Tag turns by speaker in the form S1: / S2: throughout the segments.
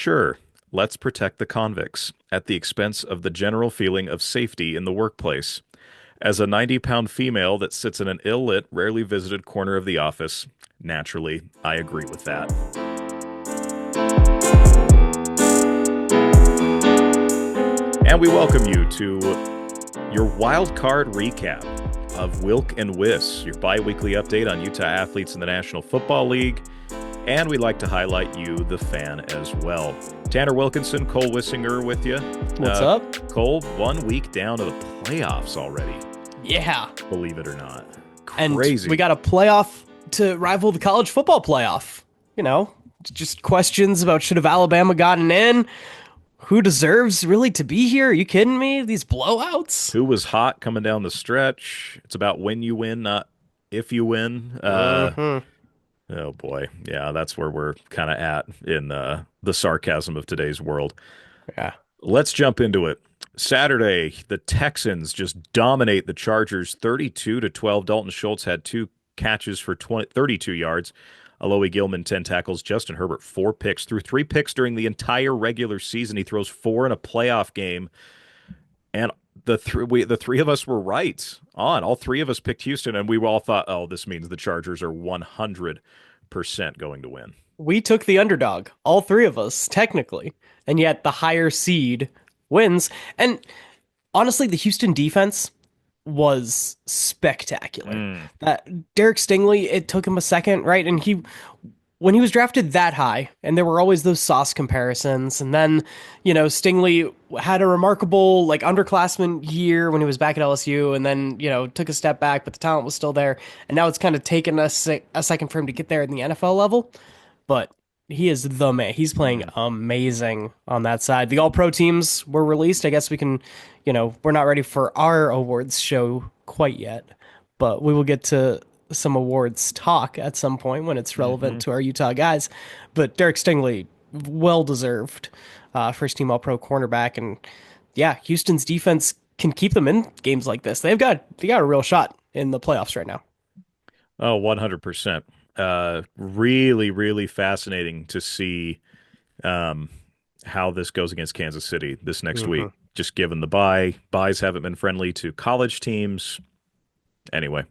S1: Sure, let's protect the convicts at the expense of the general feeling of safety in the workplace. As a 90-pound female that sits in an ill-lit, rarely visited corner of the office, naturally, I agree with that. And we welcome you to your wild card recap of Wilk and Wiss, your bi-weekly update on Utah athletes in the National Football League. And we'd like to highlight you, the fan, as well. Tanner Wilkinson, Cole Wissinger with you.
S2: What's up?
S1: Cole, 1 week down to the playoffs already.
S2: Yeah.
S1: Believe it or not.
S2: Crazy. And we got a playoff to rival the college football playoff. You know, just questions about should have Alabama gotten in? Who deserves really to be here? Are you kidding me? These blowouts?
S1: Who was hot coming down the stretch? It's about when you win, not if you win. Oh boy. Yeah, that's where we're kind of at in the sarcasm of today's world.
S2: Yeah.
S1: Let's jump into it. Saturday, the Texans just dominate the Chargers 32-12. Dalton Schultz had 2 catches for 32 yards. Alohi Gilman, 10 tackles. Justin Herbert, 4 picks. Threw 3 picks during the entire regular season. He throws 4 in a playoff game. And the three of us were right on. All 3 of us picked Houston, and we all thought, oh, this means the Chargers are 100% going to win.
S2: We took the underdog, all 3 of us, technically, and yet the higher seed wins. And honestly, the Houston defense was spectacular. That Derek Stingley, it took him a second, right? And when he was drafted that high, and there were always those sauce comparisons, and then, Stingley had a remarkable underclassman year when he was back at LSU, and then, took a step back, but the talent was still there. And now it's kind of taken a second for him to get there in the NFL level. But he is the man. He's playing amazing on that side. The All-Pro teams were released. I guess we can, we're not ready for our awards show quite yet, but we will get to some awards talk at some point when it's relevant to our Utah guys. But Derek Stingley, well-deserved first team All-Pro cornerback. And yeah, Houston's defense can keep them in games like this. They got a real shot in the playoffs right now.
S1: Oh, 100%. Really, really fascinating to see how this goes against Kansas City this next week. Just given the buys haven't been friendly to college teams. Anyway.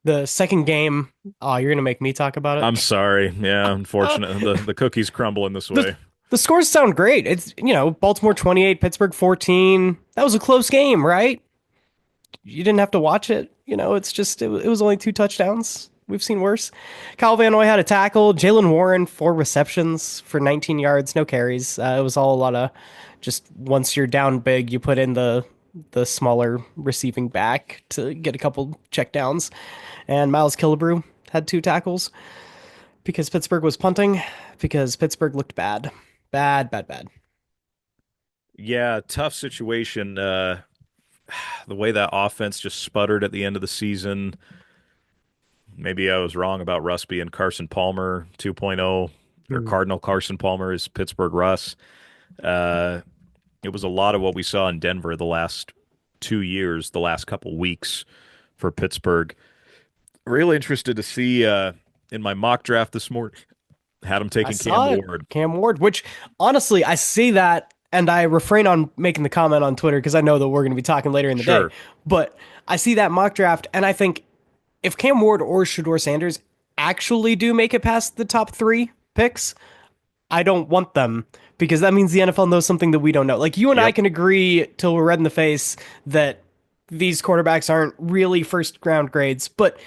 S2: The second game, you're going to make me talk about it?
S1: I'm sorry. Yeah, unfortunately, the cookies crumble in this way.
S2: The scores sound great. It's, Baltimore 28, Pittsburgh 14. That was a close game, right? You didn't have to watch it. It's just, it was only 2 touchdowns. We've seen worse. Kyle Van Noy had a tackle. Jalen Warren, 4 receptions for 19 yards, no carries. It was all a lot of just once you're down big, you put in the smaller receiving back to get a couple checkdowns. And Miles Killebrew had 2 tackles because Pittsburgh was punting, because Pittsburgh looked bad. Bad.
S1: Yeah, tough situation. The way that offense just sputtered at the end of the season. Maybe I was wrong about Russ being Carson Palmer 2.0, or Cardinal Carson Palmer is Pittsburgh Russ. It was a lot of what we saw in Denver the last 2 years, the last couple weeks for Pittsburgh. Really interested to see in my mock draft this morning, had him taking Cam Ward.
S2: Cam Ward, which honestly, I see that and I refrain on making the comment on Twitter because I know that we're going to be talking later in the day. But I see that mock draft and I think if Cam Ward or Shedeur Sanders actually do make it past the top 3 picks, I don't want them because that means the NFL knows something that we don't know. Like you and I can agree till we're red in the face that these quarterbacks aren't really first round grades. But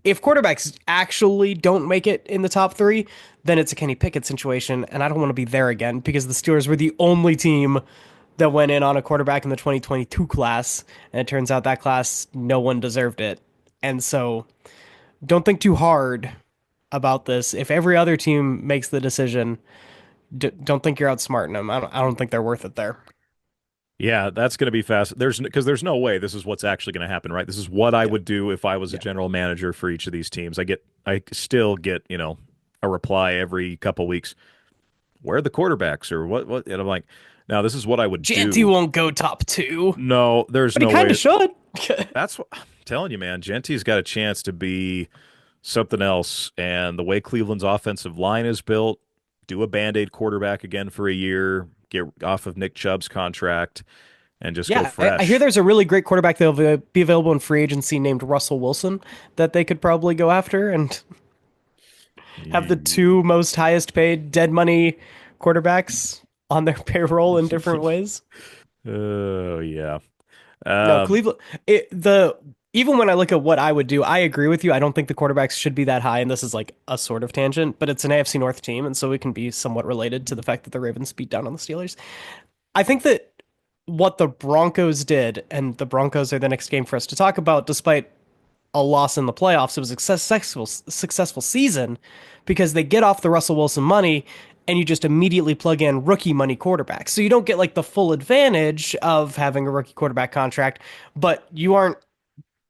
S2: if quarterbacks actually don't make it in the top 3, then it's a Kenny Pickett situation. And I don't want to be there again because the Steelers were the only team that went in on a quarterback in the 2022 class. And it turns out that class, no one deserved it. And so don't think too hard about this. If every other team makes the decision, don't think you're outsmarting them. I don't think they're worth it there.
S1: Yeah, that's going to be fast. Because there's no way this is what's actually going to happen, right? This is what I would do if I was a general manager for each of these teams. I still get, a reply every couple weeks. Where are the quarterbacks or what? And I'm like, now this is what I would do.
S2: Genty won't go top 2.
S1: No, there's
S2: but
S1: no way.
S2: But he kind of should.
S1: That's what I'm telling you, man. Genty's got a chance to be something else. And the way Cleveland's offensive line is built, do a Band-Aid quarterback again for a year, get off of Nick Chubb's contract, and just go
S2: Yeah, I hear
S1: fresh.
S2: there's a really great quarterback that'll be available in free agency named Russell Wilson that they could probably go after and have the two most highest paid dead money quarterbacks on their payroll in different ways.
S1: Oh yeah.
S2: No,
S1: Um,
S2: Cleveland. The even when I look at what I would do, I agree with you. I don't think the quarterbacks should be that high, and this is like a sort of tangent, but it's an AFC North team, and so it can be somewhat related to the fact that the Ravens beat down on the Steelers. I think that what the Broncos did, and the Broncos are the next game for us to talk about, despite a loss in the playoffs. It was a successful season because they get off the Russell Wilson money and you just immediately plug in rookie money quarterbacks. So you don't get like the full advantage of having a rookie quarterback contract, but you aren't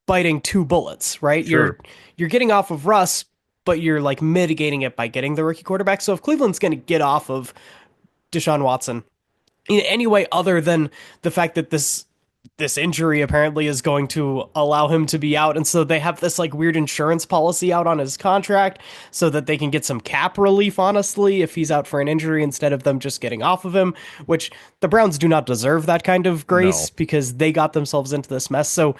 S2: biting two bullets, right? You're
S1: sure.
S2: you're getting off of Russ, but you're like mitigating it by getting the rookie quarterback. So if Cleveland's going to get off of Deshaun Watson in any way other than the fact that this injury apparently is going to allow him to be out, and so they have this like weird insurance policy out on his contract so that they can get some cap relief, honestly, if he's out for an injury instead of them just getting off of him, which the Browns do not deserve that kind of grace
S1: No.
S2: because they got themselves into this mess. So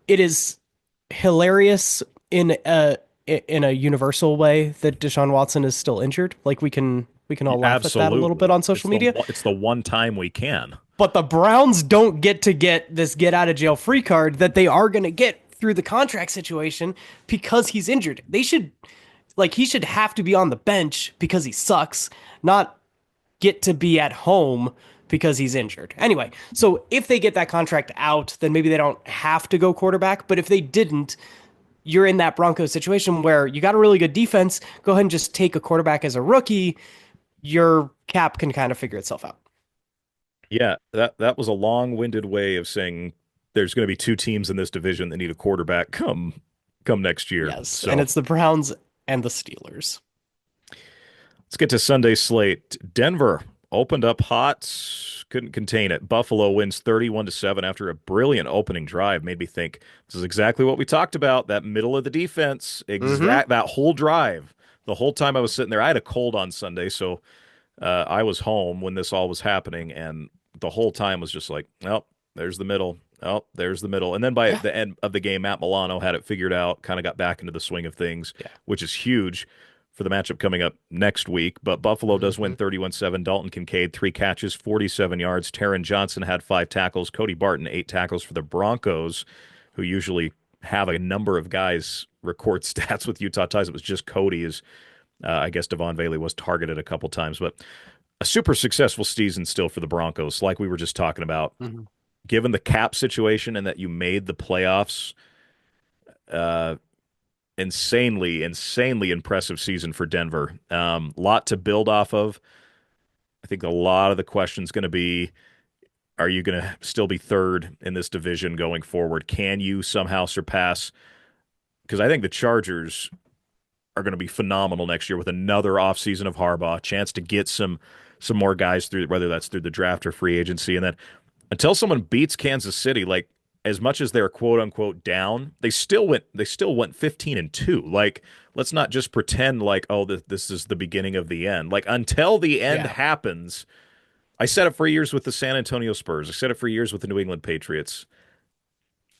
S2: it is hilarious in a universal way that Deshaun Watson is still injured. Like we can all laugh at that a little bit
S1: Absolutely.
S2: on social media.
S1: It's the one time we can.
S2: But the Browns don't get to get this get out of jail free card that they are going to get through the contract situation because he's injured. They should like he should have to be on the bench because he sucks, not get to be at home because he's injured. Anyway, so if they get that contract out, then maybe they don't have to go quarterback, but if they didn't, you're in that Broncos situation where you got a really good defense, go ahead and just take a quarterback as a rookie, your cap can kind of figure itself out.
S1: Yeah, that was a long-winded way of saying there's going to be two teams in this division that need a quarterback come next year.
S2: Yes, and
S1: So
S2: it's the Browns and the Steelers.
S1: let's get to Sunday slate. Denver opened up hot, couldn't contain it. Buffalo wins 31-7 after a brilliant opening drive. Made me think this is exactly what we talked about. That middle of the defense,
S2: Mm-hmm.
S1: exact that whole drive. The whole time I was sitting there, I had a cold on Sunday, so I was home when this all was happening, and the whole time was just like, oh, there's the middle. Oh, there's the middle. And then by
S2: Yeah.
S1: the end of the game, Matt Milano had it figured out, kind of got back into the swing of things,
S2: Yeah.
S1: which is huge for the matchup coming up next week. But Buffalo does win
S2: Mm-hmm.
S1: 31-7. Dalton Kincaid, 3 catches, 47 yards. Taron Johnson had 5 tackles. Cody Barton, 8 tackles for the Broncos, who usually have a number of guys record stats with Utah ties. It was just Cody, as I guess Devon Bailey was targeted a couple times, but a super successful season still for the Broncos, like we were just talking about.
S2: Mm-hmm.
S1: Given the cap situation and that you made the playoffs, uh, insanely impressive season for Denver. Lot to build off of. I think a lot of the question's going to be, are you going to still be third in this division going forward? Can you somehow surpass? Because I think the Chargers are going to be phenomenal next year with another offseason of Harbaugh, chance to get some more guys through, whether that's through the draft or free agency. And then until someone beats Kansas City, like as much as they're quote unquote down, they still went 15-2. Like, let's not just pretend like, oh, this is the beginning of the end. Like, until the end
S2: Yeah.
S1: happens, I said it for years with the San Antonio Spurs. I said it for years with the New England Patriots.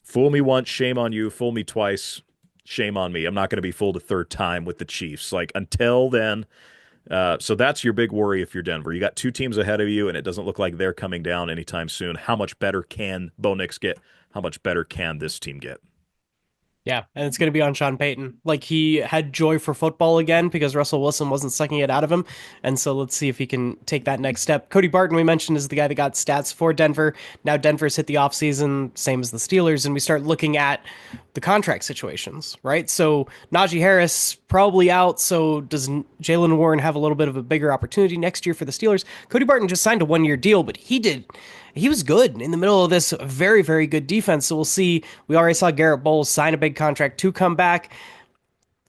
S1: Fool me once, shame on you. Fool me twice, shame on me. I'm not going to be fooled a third time with the Chiefs. Like, until then, so that's your big worry if you're Denver. You got two teams ahead of you, and it doesn't look like they're coming down anytime soon. How much better can Bo Nix get? How much better can this team get?
S2: Yeah, and it's going to be on Sean Payton. Like he had joy for football again because Russell Wilson wasn't sucking it out of him. And so let's see if he can take that next step. Cody Barton, we mentioned, is the guy that got stats for Denver. Now Denver's hit the offseason, same as the Steelers, and we start looking at the contract situations, right? So Najee Harris probably out. So does Jalen Warren have a little bit of a bigger opportunity next year for the Steelers? Cody Barton just signed a 1 year deal, but he was good in the middle of this very, very good defense. So we'll see. We already saw Garrett Bowles sign a big contract to come back.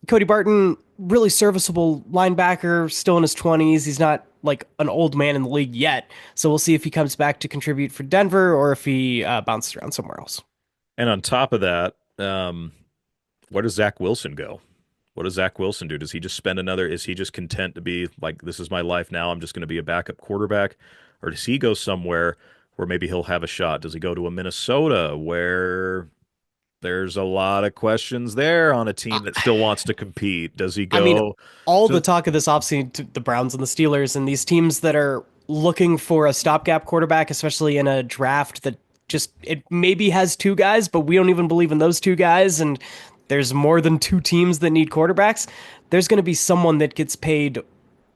S2: Cody Barton, really serviceable linebacker, still in his 20s. He's not like an old man in the league yet. So we'll see if he comes back to contribute for Denver or if he bounces around somewhere else.
S1: And on top of that, where does Zach Wilson go? What does Zach Wilson do? Does he just spend another? Is he just content to be like, this is my life now? I'm just going to be a backup quarterback, or does he go somewhere where maybe he'll have a shot? Does he go to a Minnesota where there's a lot of questions there on a team that still wants to compete? Does he
S2: I mean,
S1: go
S2: all the
S1: to?
S2: talk of this offseason to the Browns and the Steelers and these teams that are looking for a stopgap quarterback, especially in a draft that just it maybe has two guys, but we don't even believe in those two guys, and there's more than two teams that need quarterbacks. There's going to be someone that gets paid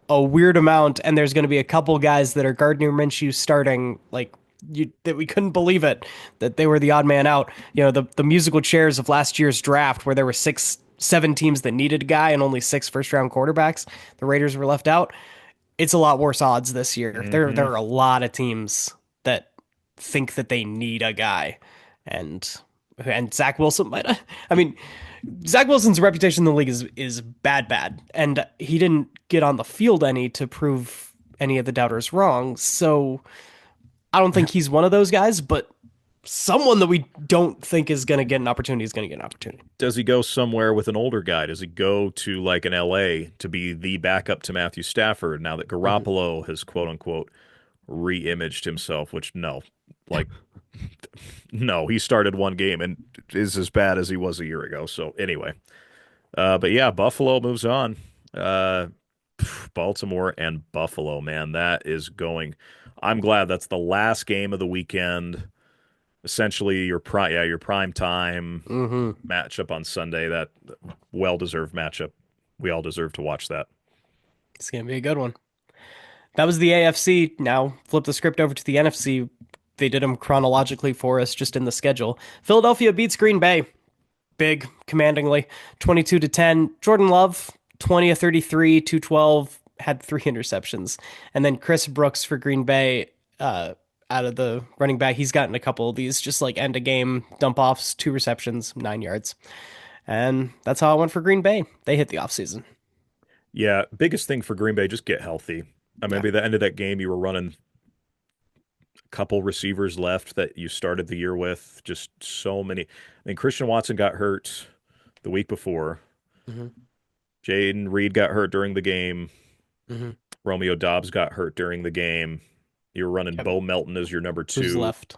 S2: a weird amount, and there's going to be a couple guys that are Gardner Minshew starting like that we couldn't believe it that they were the odd man out. You know, the musical chairs of last year's draft where there were seven teams that needed a guy and only six first round quarterbacks. The Raiders were left out. It's a lot worse odds this year. There
S1: Mhm.
S2: are a lot of teams that think that they need a guy, and Zach Wilson might. I mean, Zach Wilson's reputation in the league is bad, and he didn't get on the field any to prove any of the doubters wrong. So I don't think he's one of those guys, but someone that we don't think is going to get an opportunity is going to get an opportunity.
S1: Does he go somewhere with an older guy? Does he go to like an LA to be the backup to Matthew Stafford now that
S2: Mm-hmm.
S1: Garoppolo has quote unquote re-imaged himself, which no, like no, he started one game and is as bad as he was a year ago. So anyway, but yeah, Buffalo moves on. Uh, Baltimore and Buffalo, man, that is going. I'm glad that's the last game of the weekend. Essentially, your prime time
S2: Mm-hmm.
S1: matchup on Sunday. That well-deserved matchup. We all deserve to watch that.
S2: It's going to be a good one. That was the AFC. Now flip the script over to the NFC. They did them chronologically for us just in the schedule. Philadelphia beats Green Bay. Big, commandingly. 22-10. Jordan Love, 20 of 33, 212, had three interceptions. And then Chris Brooks for Green Bay, out of the running back, he's gotten a couple of these just like end of game dump offs, two receptions, 9 yards. And that's how it went for Green Bay. They hit the offseason.
S1: Yeah, biggest thing for Green Bay, just get healthy. I
S2: Yeah.
S1: mean, by the end of that game, you were running a couple receivers left that you started the year with. Just so many. I mean, Christian Watson got hurt the week before.
S2: Mm-hmm.
S1: Jaden Reed got hurt during the game.
S2: Mm-hmm.
S1: Romeo Dobbs got hurt during the game. You were running
S2: Yep.
S1: Bo Melton as your number
S2: Who's
S1: two.
S2: left?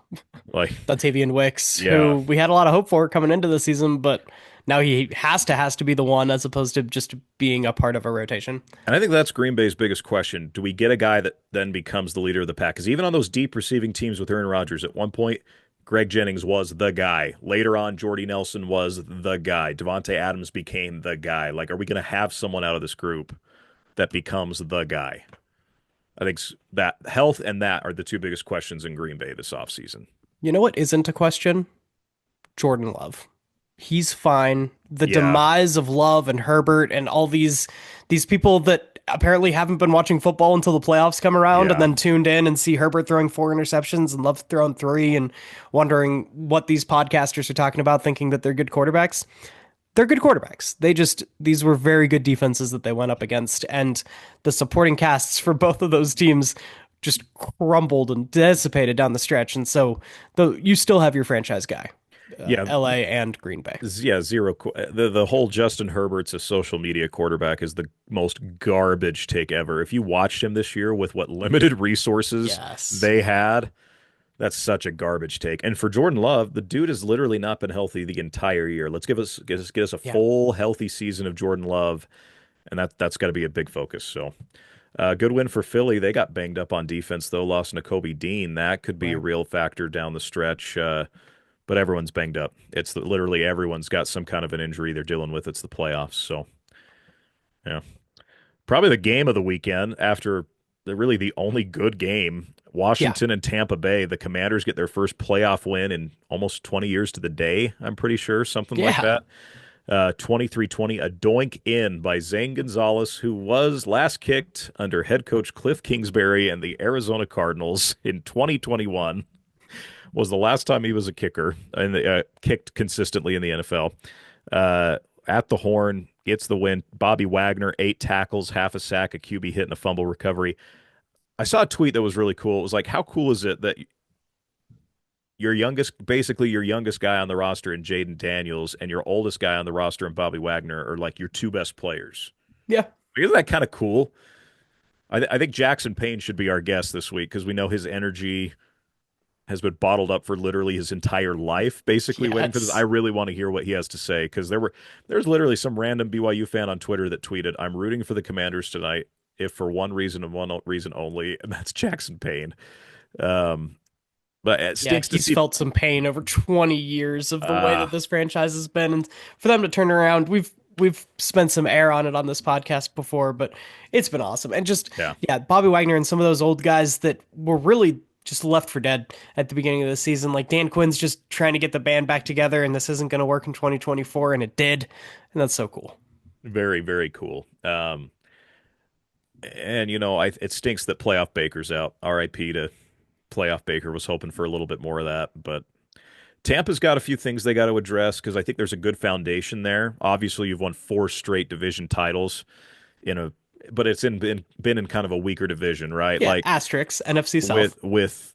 S1: Like,
S2: Dontavian Wicks,
S1: yeah.
S2: who we had a lot of hope for coming into the season, but now he has to be the one as opposed to just being a part of a rotation.
S1: And I think that's Green Bay's biggest question. Do we get a guy that then becomes the leader of the pack? Because even on those deep receiving teams with Aaron Rodgers, at one point, Greg Jennings was the guy. Later on, Jordy Nelson was the guy. Devontae Adams became the guy. Like, are we going to have someone out of this group that becomes the guy? I think that health and that are the two biggest questions in Green Bay this offseason.
S2: You know what isn't a question? Jordan Love. He's fine. The
S1: Yeah,
S2: demise of Love and Herbert and all these people that apparently haven't been watching football until the playoffs come around and
S1: yeah.
S2: then tuned in and see Herbert throwing four interceptions and Love throwing three and wondering what these podcasters are talking about, thinking that they're good quarterbacks. They're good quarterbacks. These were very good defenses that they went up against, and the supporting casts for both of those teams just crumbled and dissipated down the stretch. And so, though you still have your franchise guy,
S1: Yeah,
S2: LA and Green Bay.
S1: yeah, zero. The whole Justin Herbert's a social media quarterback is the most garbage take ever. If you watched him this year with what limited resources
S2: Yes.
S1: they had, that's such a garbage take. And for Jordan Love, the dude has literally not been healthy the entire year. Let's get us a
S2: Yeah.
S1: full healthy season of Jordan Love, and that's got to be a big focus. So, good win for Philly. They got banged up on defense though, lost Nakobe Dean. That could be a
S2: Right.
S1: real factor down the stretch. But everyone's banged up. Literally everyone's got some kind of an injury they're dealing with. It's the playoffs. So, yeah. Probably the game of the weekend after really the only good game.
S2: Yeah.
S1: Washington and Tampa Bay. The Commanders get their first playoff win in almost 20 years to the day, I'm pretty sure, something like
S2: Yeah.
S1: that. 23-20, a doink in by Zane Gonzalez, who was last kicked under head coach Cliff Kingsbury and the Arizona Cardinals in 2021. Was the last time he was a kicker and kicked consistently in the NFL. At the horn, gets the win. Bobby Wagner, 8 tackles, half a sack, a QB hit, and a fumble recovery. I saw a tweet that was really cool. It was like, how cool is it that basically your youngest guy on the roster in Jaden Daniels and your oldest guy on the roster in Bobby Wagner are like your two best players.
S2: Yeah.
S1: Isn't that kind of cool? I think Jackson Payne should be our guest this week because we know his energy has been bottled up for literally his entire life, basically waiting for this. I
S2: Yes.
S1: really want to hear what he has to say because there's literally some random BYU fan on Twitter that tweeted, "I'm rooting for the Commanders tonight, if for one reason and one reason only, and that's Jackson Payne." Um, but it
S2: Yeah,
S1: stinks to
S2: he's
S1: see.
S2: felt some pain over 20 years of the way
S1: Uh,
S2: that this franchise has been, and for them to turn around, we've spent some air on it on this podcast before, but it's been awesome. And just
S1: yeah,
S2: yeah, Bobby Wagner and some of those old guys that were really just left for dead at the beginning of the season, like Dan Quinn's just trying to get the band back together, and this isn't going to work in 2024, and it did, and that's so cool.
S1: very very cool. And it stinks that playoff Baker's out. R.I.P. to playoff Baker. Was hoping for a little bit more of that, but Tampa's got a few things they got to address because I think there's a good foundation there. Obviously, you've won four straight division titles in a, but it's been in kind of a weaker division, right?
S2: Yeah,
S1: Like
S2: asterisks, NFC South.
S1: with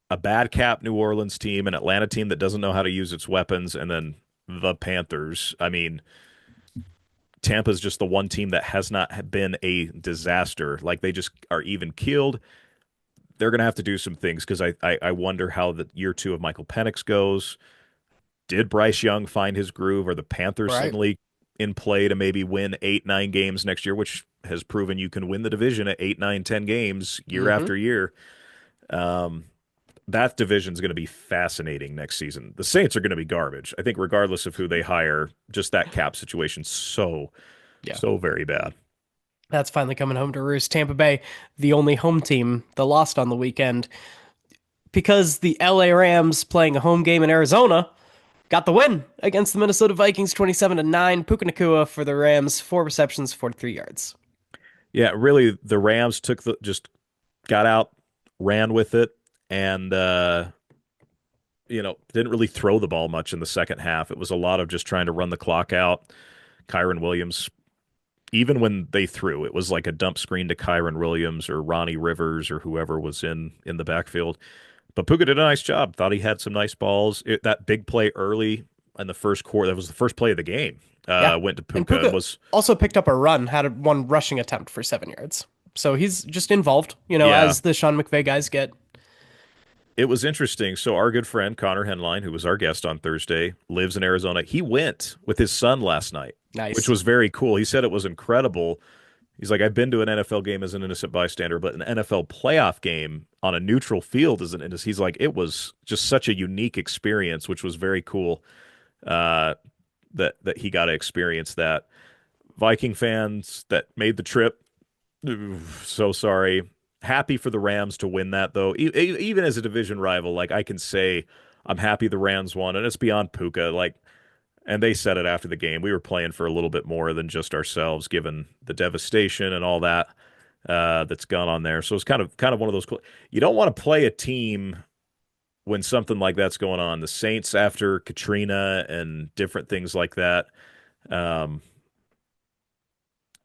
S1: a bad cap New Orleans team, an Atlanta team that doesn't know how to use its weapons, and then the Panthers. I mean, Tampa's just the one team that has not been a disaster. Like they just are even keeled. They're going to have to do some things because I wonder how the year two of Michael Penix goes. Did Bryce Young find his groove? Are the Panthers
S2: Right.
S1: suddenly in play to maybe win 8, 9 games next year, which has proven you can win the division at 8, 9, 10 games year
S2: Mm-hmm.
S1: after year? Um, that division is going to be fascinating next season. The Saints are going to be garbage. I think, regardless of who they hire, just that cap situation
S2: Yeah.
S1: so very bad.
S2: That's finally coming home to roost. Tampa Bay, the only home team that lost on the weekend because the LA Rams playing a home game in Arizona got the win against the Minnesota Vikings 27-9. Puka Nacua for the Rams, 4 receptions, 43 yards.
S1: Yeah, really, the Rams just got out, ran with it, and didn't really throw the ball much in the second half. It was a lot of just trying to run the clock out. Kyron Williams, even when they threw, it was like a dump screen to Kyron Williams or Ronnie Rivers or whoever was in the backfield. But Puka did a nice job. Thought he had some nice balls. That big play early in the first quarter, that was the first play of the game.
S2: Yeah.
S1: Went to
S2: And
S1: Puka and
S2: Puka
S1: was
S2: also picked up a run, had one rushing attempt for 7 yards. So he's just involved,
S1: yeah.
S2: as the Sean McVay guys get.
S1: It was interesting. So our good friend Connor Henline, who was our guest on Thursday, lives in Arizona. He went with his son last night, which
S2: Nice.
S1: was very cool. He said it was incredible. He's like, I've been to an NFL game as an innocent bystander, but an NFL playoff game on a neutral field as an innocent. He's like, it was just such a unique experience, which was very cool. Uh, that he got to experience that. Viking fans that made the trip, so sorry. Happy for the Rams to win that though. Even as a division rival, like I can say, I'm happy the Rams won, and it's beyond Puka. Like, and they said it after the game. We were playing for a little bit more than just ourselves, given the devastation and all that that's gone on there. So it's kind of one of those. You don't want to play a team when something like that's going on. The Saints after Katrina and different things like that. Um,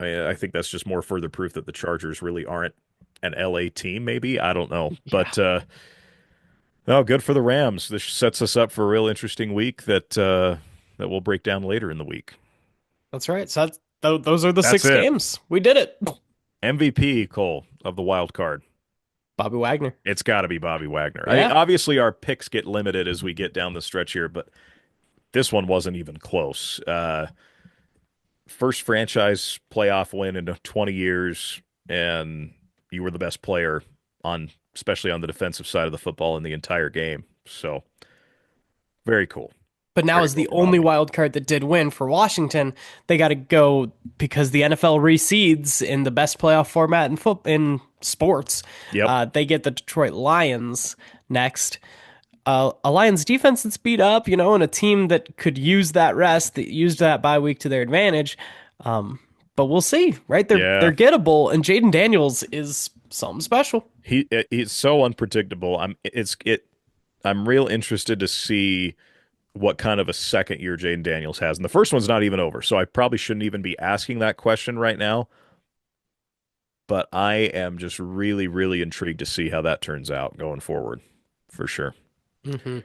S1: I think that's just more further proof that the Chargers really aren't an LA team. Maybe I don't know,
S2: Yeah,
S1: but no, good for the Rams. This sets us up for a real interesting week that we'll break down later in the week.
S2: that's right. So those are the
S1: That's
S2: six
S1: it.
S2: games. We did it.
S1: MVP Cole of the wild card.
S2: Bobby Wagner.
S1: It's got to be Bobby Wagner. I mean,
S2: Yeah.
S1: obviously our picks get limited as we get down the stretch here, but this one wasn't even close. First franchise playoff win in 20 years, and you were the best player especially on the defensive side of the football in the entire game. So very cool.
S2: But now
S1: Very
S2: as
S1: cool
S2: the
S1: for
S2: only
S1: Bobby.
S2: wild card that did win for Washington, they got to go because the NFL reseeds in the best playoff format in sports.
S1: Yep.
S2: They get the Detroit Lions next. A Lions defense that's beat up, and a team that could use that rest, that used that bye week to their advantage. Um, but we'll see, right? They're
S1: Yeah.
S2: gettable, and Jaden Daniels is something special.
S1: He's so unpredictable. I'm real interested to see what kind of a second year Jaden Daniels has. And the first one's not even over, so I probably shouldn't even be asking that question right now. But I am just really, really intrigued to see how that turns out going forward, for sure.
S2: Mm-hmm.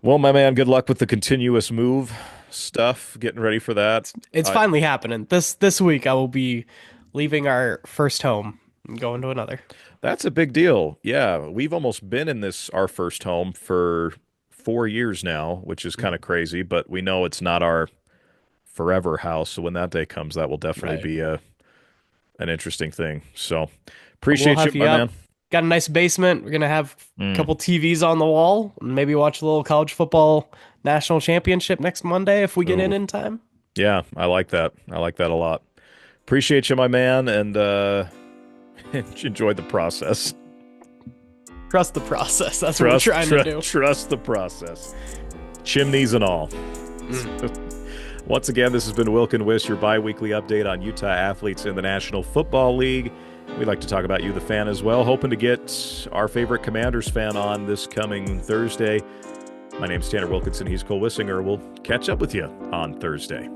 S1: Well, my man, good luck with the continuous move stuff, getting ready for that.
S2: It's
S1: I
S2: finally happening. This week I will be leaving our first home and going to another.
S1: That's a big deal. Yeah, we've almost been in this our first home for 4 years now, which is kind of
S2: Mhm.
S1: crazy, but we know it's not our forever house. So when that day comes, that will definitely
S2: Right.
S1: be an interesting thing. So
S2: We'll
S1: appreciate you,
S2: have
S1: my
S2: you
S1: man.
S2: up. Got a nice basement. We're gonna have a
S1: Mm.
S2: couple TVs on the wall and maybe watch a little college football national championship next Monday if we get
S1: Ooh,
S2: in time.
S1: yeah, I like that. I like that a lot. Appreciate you, my man, and enjoy the process.
S2: Trust the process. That's what we're trying to do.
S1: Trust the process. Chimneys and all.
S2: Mm.
S1: Once again, this has been Wilkin Wiss, your bi-weekly update on Utah athletes in the National Football League. We'd like to talk about you, the fan, as well. Hoping to get our favorite Commanders fan on this coming Thursday. My name's Tanner Wilkinson. He's Cole Wissinger. We'll catch up with you on Thursday.